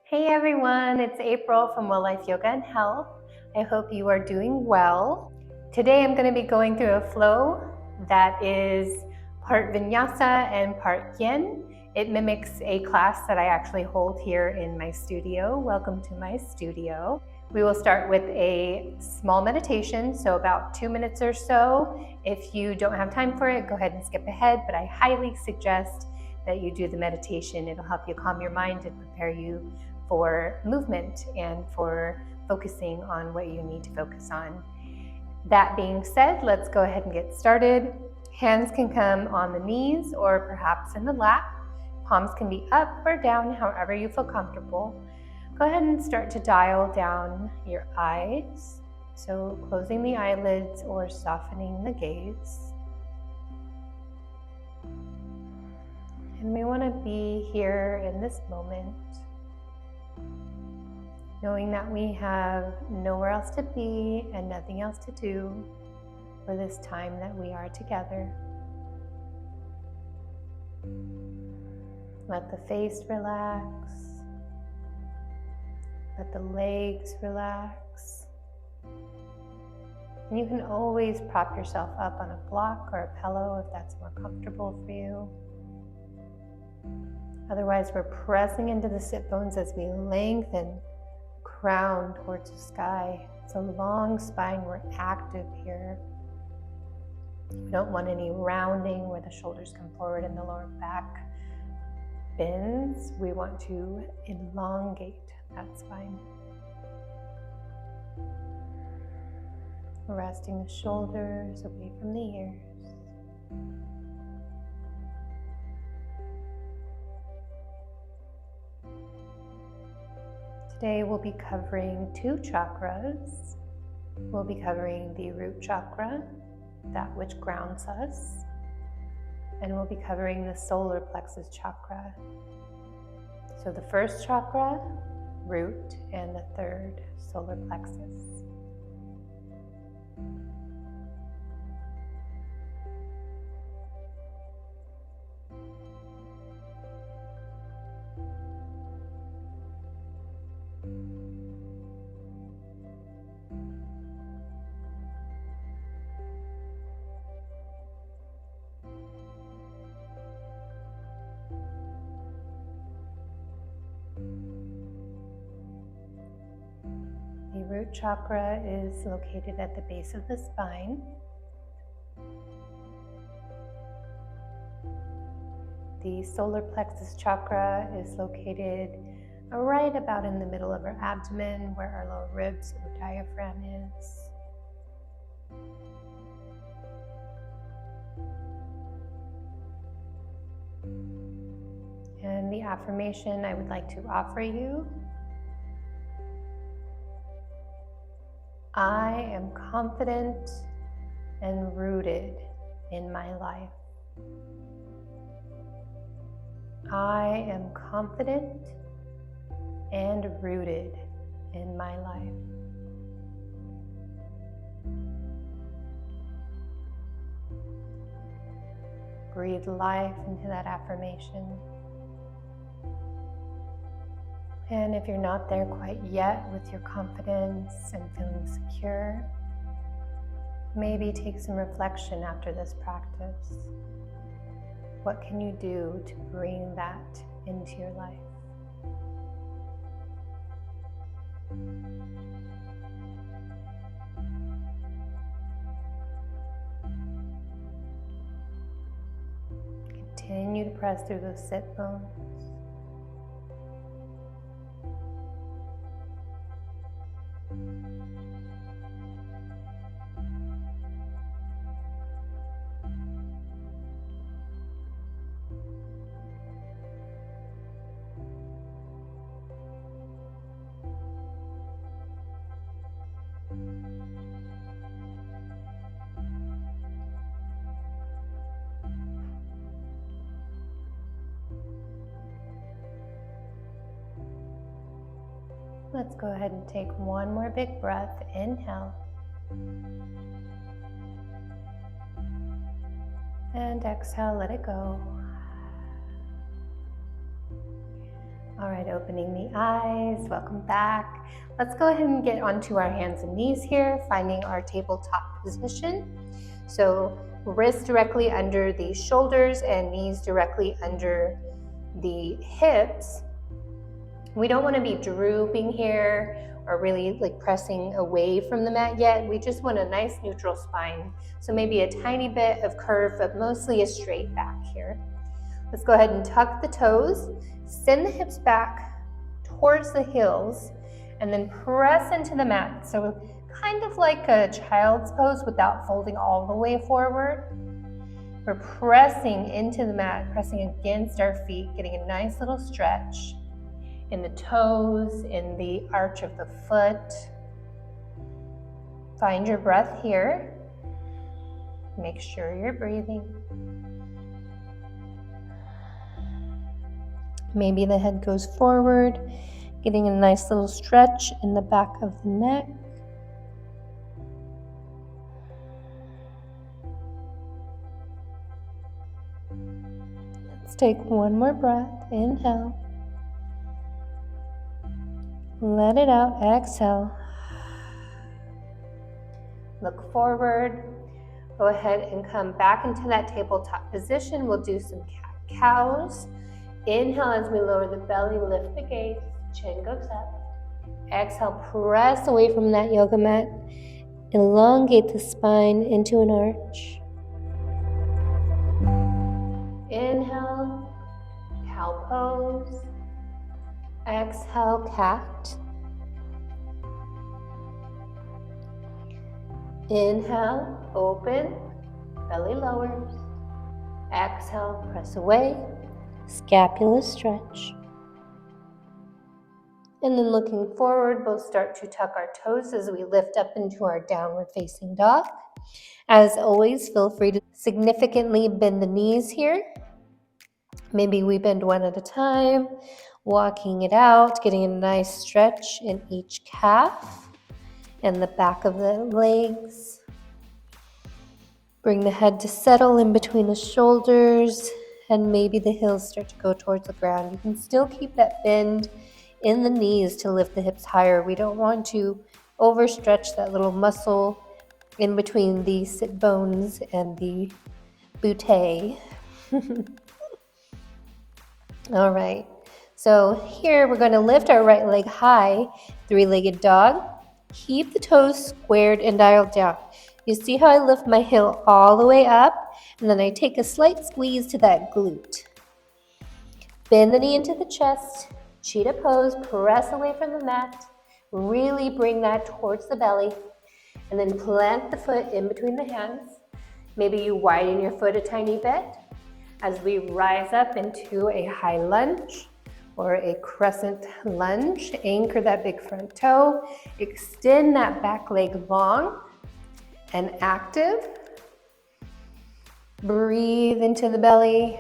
Hey everyone, it's April from Well Life Yoga and Health. I hope you are doing well. Today I'm going to be going through a flow that is part Vinyasa and part Yin. It mimics a class that I actually hold here in my studio. Welcome to my studio. We will start with a small meditation, so about 2 minutes or so. If you don't have time for it, go ahead and skip ahead, but I highly suggest that you do the meditation. It'll help you calm your mind and prepare you for movement and for focusing on what you need to focus on. That being said, let's go ahead and get started. Hands can come on the knees or perhaps in the lap. Palms can be up or down, however you feel comfortable. Go ahead and start to dial down your eyes. So closing the eyelids or softening the gaze. And we want to be here in this moment, knowing that we have nowhere else to be and nothing else to do for this time that we are together. Let the face relax. Let the legs relax. And you can always prop yourself up on a block or a pillow if that's more comfortable for you. Otherwise, we're pressing into the sit bones as we lengthen crown towards the sky. So long spine, we're active here. We don't want any rounding where the shoulders come forward and the lower back bends. We want to elongate that spine. Resting the shoulders away from the ears. Today we'll be covering 2 chakras. We'll be covering the root chakra, that which grounds us, and we'll be covering the solar plexus chakra. So the first chakra, root, and the third, solar plexus. The root chakra is located at the base of the spine. The solar plexus chakra is located right about in the middle of our abdomen, where our lower ribs or diaphragm is. And the affirmation I would like to offer you: I am confident and rooted in my life. I am confident and rooted in my life. Breathe life into that affirmation. And if you're not there quite yet with your confidence and feeling secure, maybe take some reflection after this practice. What can you do to bring that into your life? Continue to press through those sit bones. Let's go ahead and take one more big breath. Inhale. And exhale, let it go. All right, opening the eyes, welcome back. Let's go ahead and get onto our hands and knees here, finding our tabletop position. So wrists directly under the shoulders and knees directly under the hips. We don't want to be drooping here or really like pressing away from the mat yet. We just want a nice neutral spine. So maybe a tiny bit of curve, but mostly a straight back here. Let's go ahead and tuck the toes, send the hips back towards the heels, and then press into the mat. So kind of like a child's pose without folding all the way forward. We're pressing into the mat, pressing against our feet, getting a nice little stretch in the toes, in the arch of the foot. Find your breath here. Make sure you're breathing. Maybe the head goes forward, getting a nice little stretch in the back of the neck. Let's take one more breath. Inhale. Let it out. Exhale. Look forward. Go ahead and come back into that tabletop position. We'll do some cat-cows. Inhale as we lower the belly, lift the gaze, chin goes up. Exhale, press away from that yoga mat. Elongate the spine into an arch. Inhale, cow pose. Exhale, cat. Inhale, open, belly lowers. Exhale, press away, scapula stretch. And then looking forward, we'll start to tuck our toes as we lift up into our downward facing dog. As always, feel free to significantly bend the knees here. Maybe we bend one at a time, walking it out, getting a nice stretch in each calf and the back of the legs. Bring the head to settle in between the shoulders, and maybe the heels start to go towards the ground. You can still keep that bend in the knees to lift the hips higher. We don't want to overstretch that little muscle in between the sit bones and the butte. All right, so here we're going to lift our right leg high, three-legged dog. Keep the toes squared and dialed down. You see how I lift my heel all the way up, and then I take a slight squeeze to that glute. Bend the knee into the chest, cheetah pose, press away from the mat. Really bring that towards the belly, and then plant the foot in between the hands. Maybe you widen your foot a tiny bit as we rise up into a high lunge or a crescent lunge. Anchor that big front toe, extend that back leg long and active. Breathe into the belly.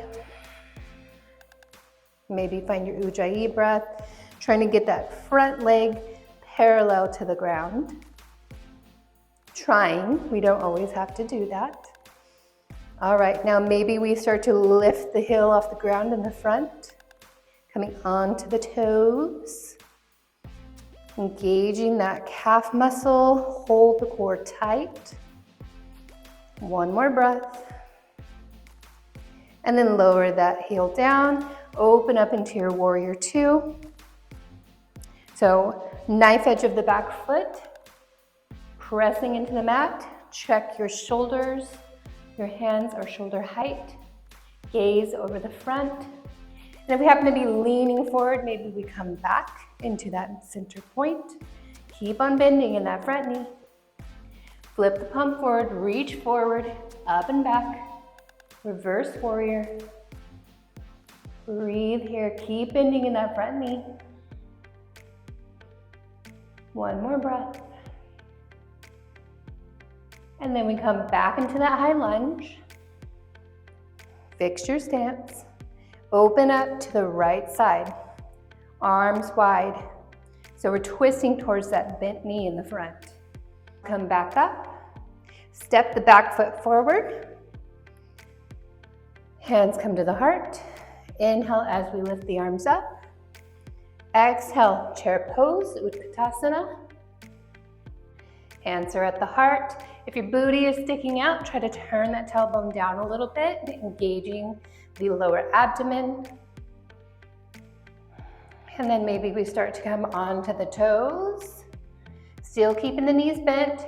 Maybe find your Ujjayi breath, trying to get that front leg parallel to the ground. Trying, we don't always have to do that. All right, now maybe we start to lift the heel off the ground in the front, coming onto the toes, engaging that calf muscle, hold the core tight. One more breath. And then lower that heel down, open up into your warrior two. So knife edge of the back foot, pressing into the mat, check your shoulders. Your hands are shoulder height, gaze over the front. And if we happen to be leaning forward, maybe we come back into that center point. Keep on bending in that front knee. Flip the palm forward, reach forward, up and back. Reverse warrior. Breathe here, keep bending in that front knee. One more breath. And then we come back into that high lunge. Fix your stance. Open up to the right side. Arms wide. So we're twisting towards that bent knee in the front. Come back up. Step the back foot forward. Hands come to the heart. Inhale as we lift the arms up. Exhale, chair pose, Utkatasana. Hands are at the heart. If your booty is sticking out, try to turn that tailbone down a little bit, engaging the lower abdomen. And then maybe we start to come onto the toes. Still keeping the knees bent.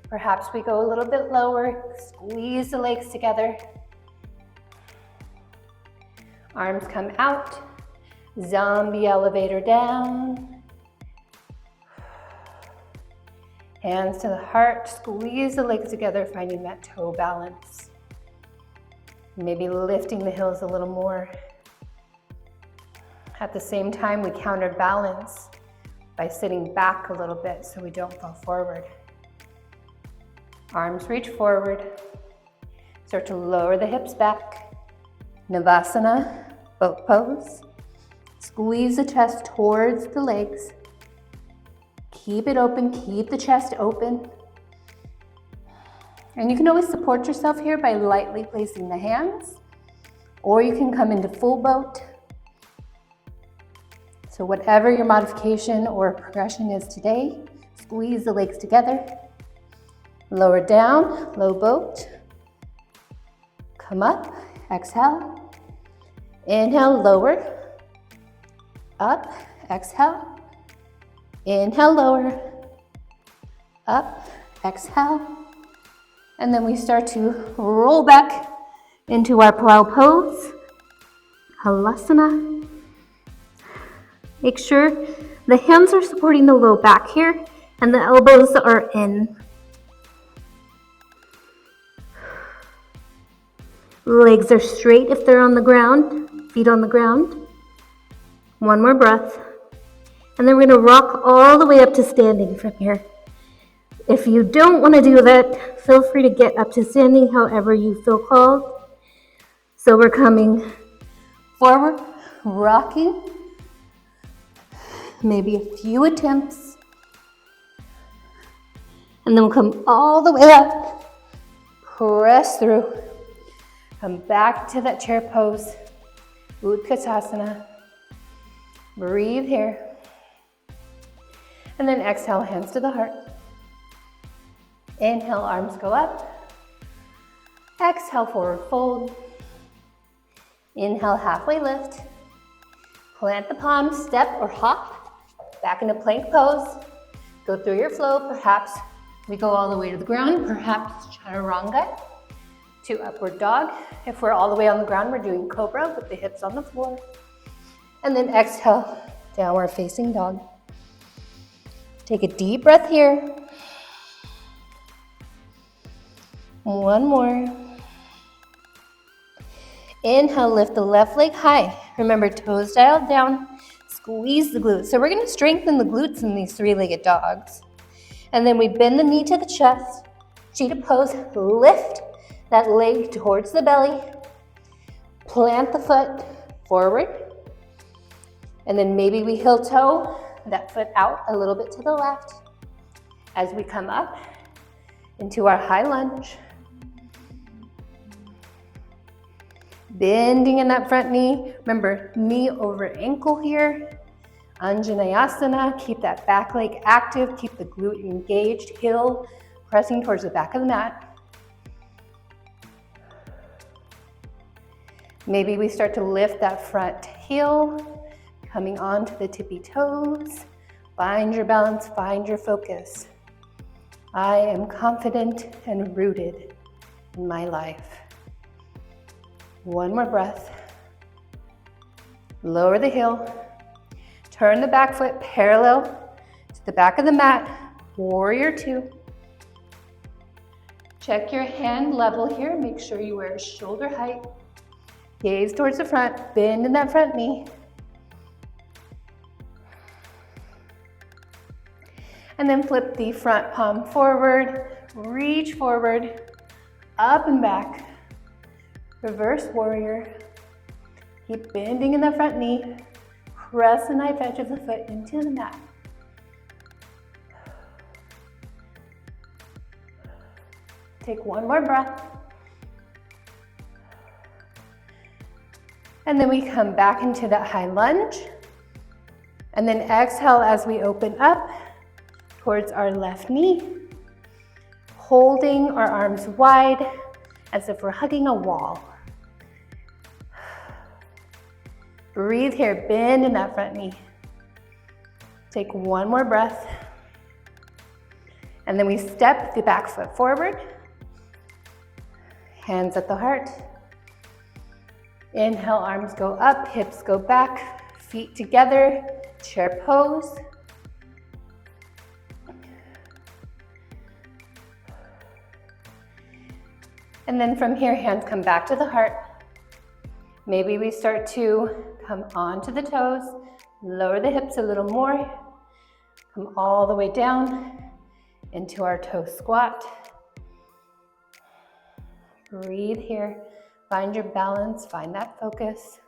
Perhaps we go a little bit lower, squeeze the legs together. Arms come out, zombie elevator down. Hands to the heart, squeeze the legs together, finding that toe balance. Maybe lifting the heels a little more. At the same time, we counterbalance by sitting back a little bit so we don't fall forward. Arms reach forward. Start to lower the hips back. Navasana, boat pose. Squeeze the chest towards the legs. Keep it open, keep the chest open. And you can always support yourself here by lightly placing the hands, or you can come into full boat. So whatever your modification or progression is today, squeeze the legs together. Lower down, low boat. Come up, exhale. Inhale, lower. Up, exhale. Inhale, lower. Up, exhale. And then we start to roll back into our plow pose. Halasana. Make sure the hands are supporting the low back here and the elbows are in. Legs are straight if they're on the ground, feet on the ground. One more breath. And then we're gonna rock all the way up to standing from here. If you don't wanna do that, feel free to get up to standing however you feel called. So we're coming forward, rocking. Maybe a few attempts. And then we'll come all the way up, press through. Come back to that chair pose, Utkatasana. Breathe here. And then exhale, hands to the heart. Inhale, arms go up. Exhale, forward fold. Inhale, halfway lift. Plant the palms, step or hop back into plank pose. Go through your flow. Perhaps we go all the way to the ground, perhaps chaturanga to upward dog. If we're all the way on the ground, we're doing cobra with the hips on the floor. And then exhale, downward facing dog. Take a deep breath here. One more. Inhale, lift the left leg high. Remember, toes dialed down. Squeeze the glutes. So we're going to strengthen the glutes in these three-legged dogs. And then we bend the knee to the chest. Cheetah pose. Lift that leg towards the belly. Plant the foot forward. And then maybe we heel toe that foot out a little bit to the left as we come up into our high lunge. Bending in that front knee. Remember, knee over ankle here. Anjaneyasana, keep that back leg active, keep the glute engaged, heel pressing towards the back of the mat. Maybe we start to lift that front heel, coming onto the tippy toes. Find your balance, find your focus. I am confident and rooted in my life. One more breath. Lower the heel. Turn the back foot parallel to the back of the mat. Warrior two. Check your hand level here. Make sure you are shoulder height. Gaze towards the front. Bend in that front knee. And then flip the front palm forward. Reach forward. Up and back. Reverse warrior. Keep bending in the front knee. Press the knife edge of the foot into the mat. Take one more breath. And then we come back into that high lunge. And then exhale as we open up towards our left knee, holding our arms wide as if we're hugging a wall. Breathe here, bend in that front knee. Take one more breath. And then we step the back foot forward. Hands at the heart. Inhale, arms go up, hips go back, feet together, chair pose. And then from here, hands come back to the heart. Maybe we start to come onto the toes, lower the hips a little more, come all the way down into our toe squat. Breathe here, find your balance, find that focus.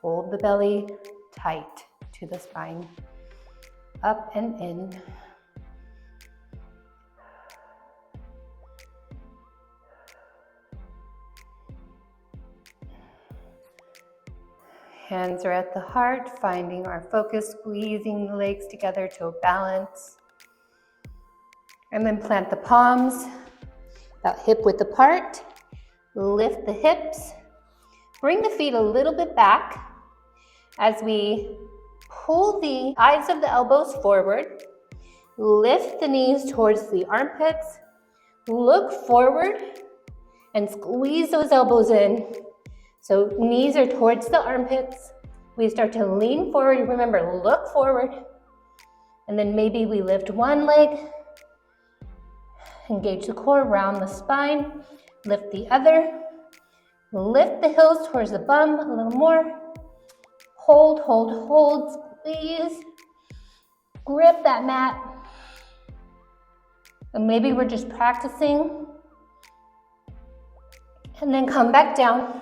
Hold the belly tight to the spine, up and in. Hands are at the heart, finding our focus, squeezing the legs together to a balance. And then plant the palms, about hip width apart. Lift the hips. Bring the feet a little bit back as we pull the eyes of the elbows forward. Lift the knees towards the armpits. Look forward and squeeze those elbows in. So knees are towards the armpits. We start to lean forward. Remember, look forward. And then maybe we lift one leg. Engage the core, round the spine. Lift the other. Lift the heels towards the bum a little more. Hold, hold, hold, squeeze. Grip that mat. And maybe we're just practicing. And then come back down.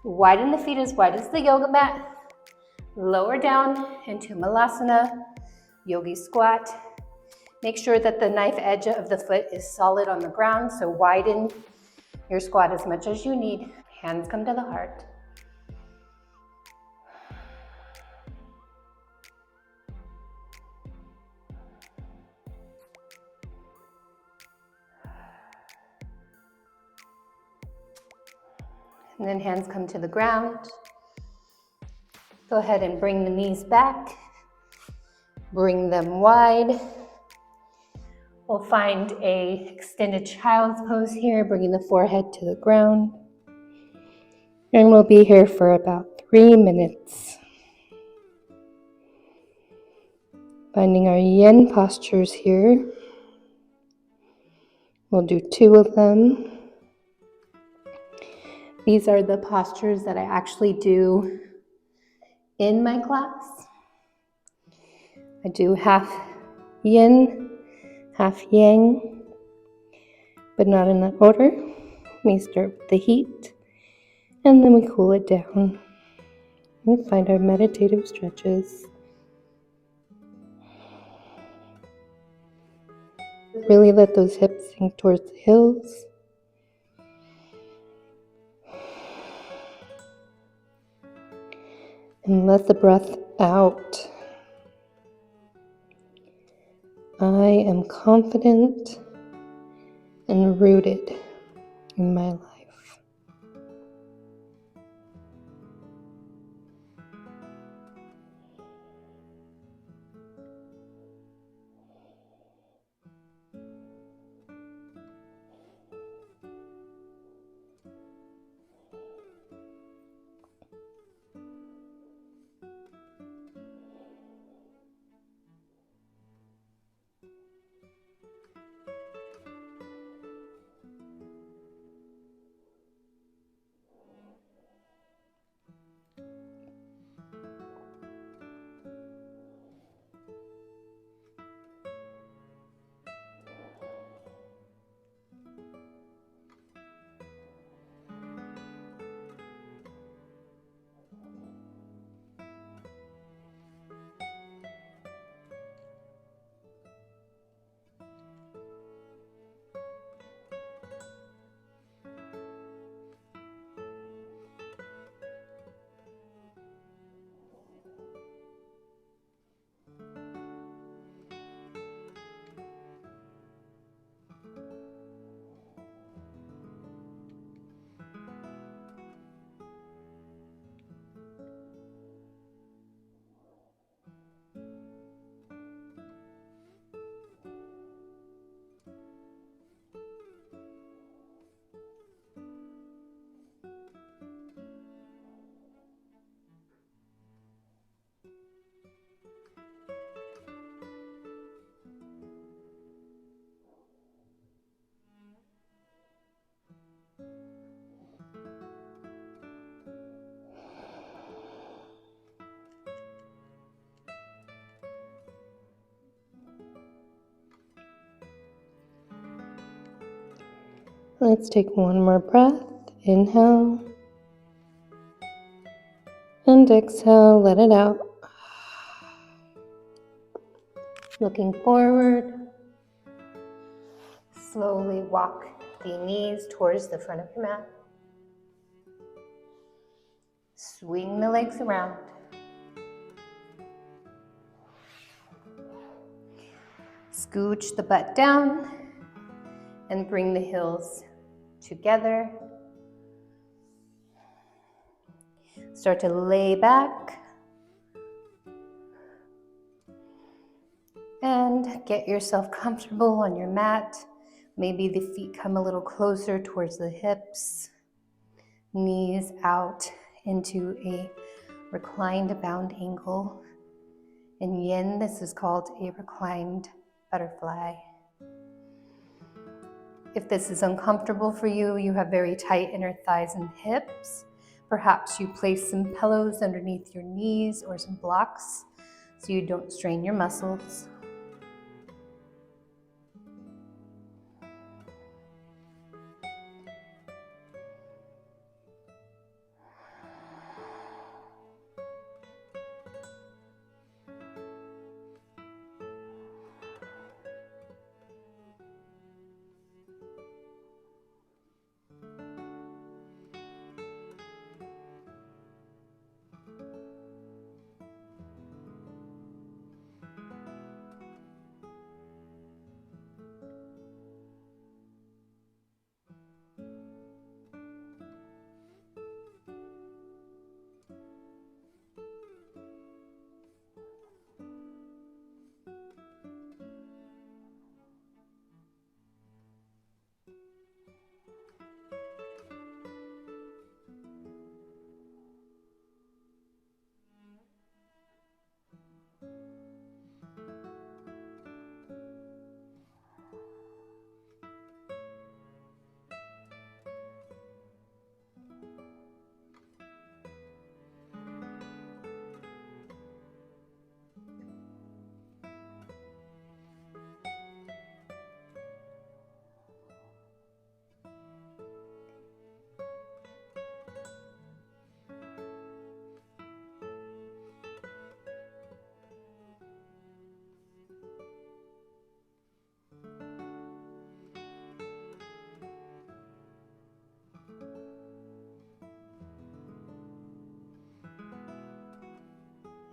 Widen the feet as wide as the yoga mat. Lower down into Malasana, yogi squat. Make sure that the knife edge of the foot is solid on the ground, so widen your squat as much as you need. Hands come to the heart. And then hands come to the ground. Go ahead and bring the knees back. Bring them wide. We'll find a extended child's pose here, bringing the forehead to the ground. And we'll be here for about 3 minutes. Finding our yin postures here. We'll do 2 of them. These are the postures that I actually do in my class. I do half yin, half yang, but not in that order. We start with the heat, and then we cool it down and find our meditative stretches. Really let those hips sink towards the heels. And let the breath out. I am confident and rooted in my life. Let's take one more breath. Inhale and exhale, let it out. Looking forward, slowly walk the knees towards the front of your mat. Swing the legs around. Scooch the butt down and bring the heels together. Start to lay back and get yourself comfortable on your mat. Maybe the feet come a little closer towards the hips. Knees out into a reclined bound angle. In yin, this is called a reclined butterfly. If this is uncomfortable for you, you have very tight inner thighs and hips. Perhaps you place some pillows underneath your knees or some blocks so you don't strain your muscles.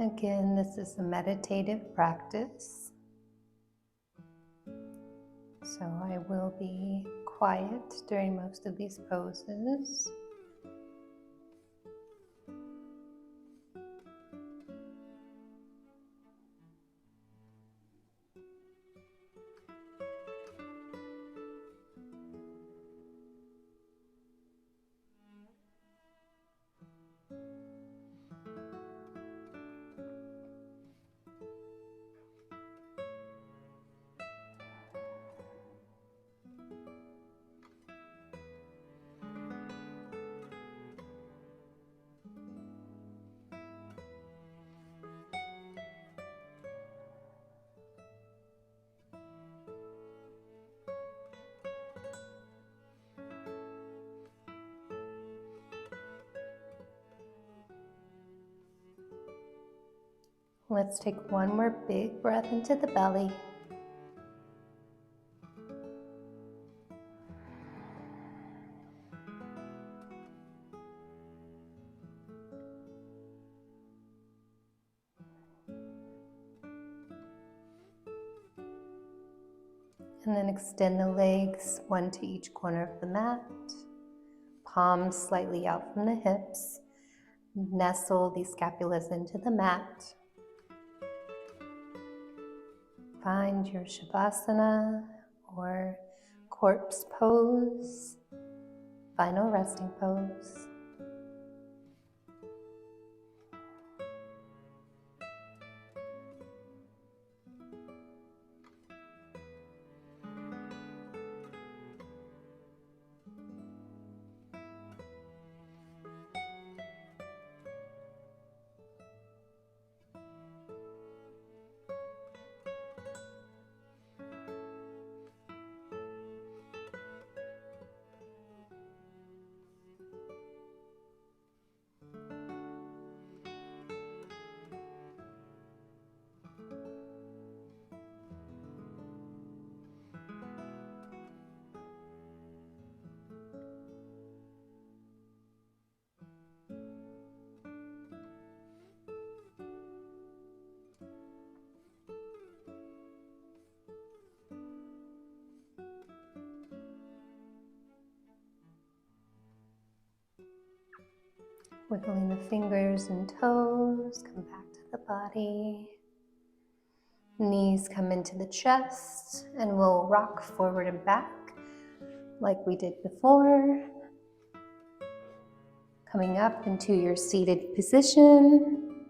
Again, this is a meditative practice, so I will be quiet during most of these poses. Let's take one more big breath into the belly. And then extend the legs, one to each corner of the mat. Palms slightly out from the hips. Nestle the scapulas into the mat. Find your Savasana or corpse pose, final resting pose. Wiggling the fingers and toes, come back to the body. Knees come into the chest, and we'll rock forward and back like we did before. Coming up into your seated position.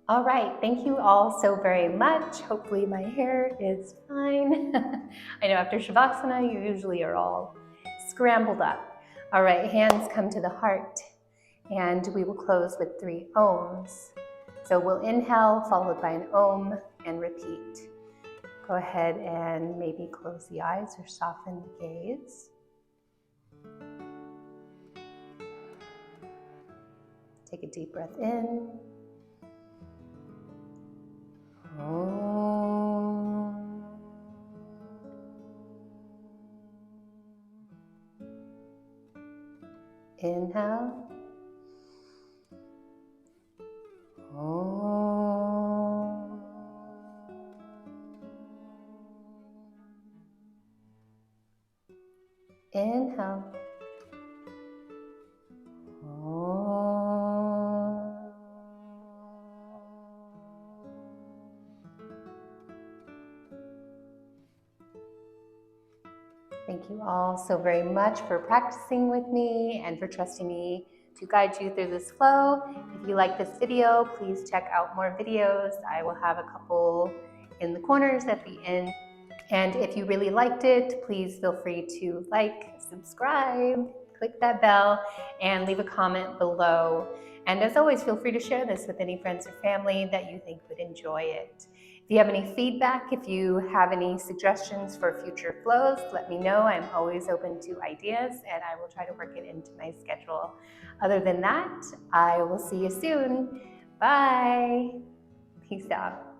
All right, thank you all so very much. Hopefully my hair is fine. I know after Savasana, you usually are all scrambled up. All right, hands come to the heart, and we will close with 3 ohms. So we'll inhale, followed by an ohm, and repeat. Go ahead and maybe close the eyes or soften the gaze. Take a deep breath in. Om. Inhale. Om. Inhale. Thank you all so very much for practicing with me and for trusting me to guide you through this flow. If you like this video, please check out more videos. I will have a couple in the corners at the end. And if you really liked it, please feel free to like, subscribe, click that bell, and leave a comment below. And as always, feel free to share this with any friends or family that you think would enjoy it. If you have any feedback, if you have any suggestions for future flows, let me know. I'm always open to ideas, and I will try to work it into my schedule. Other than that, I will see you soon. Bye. Peace out.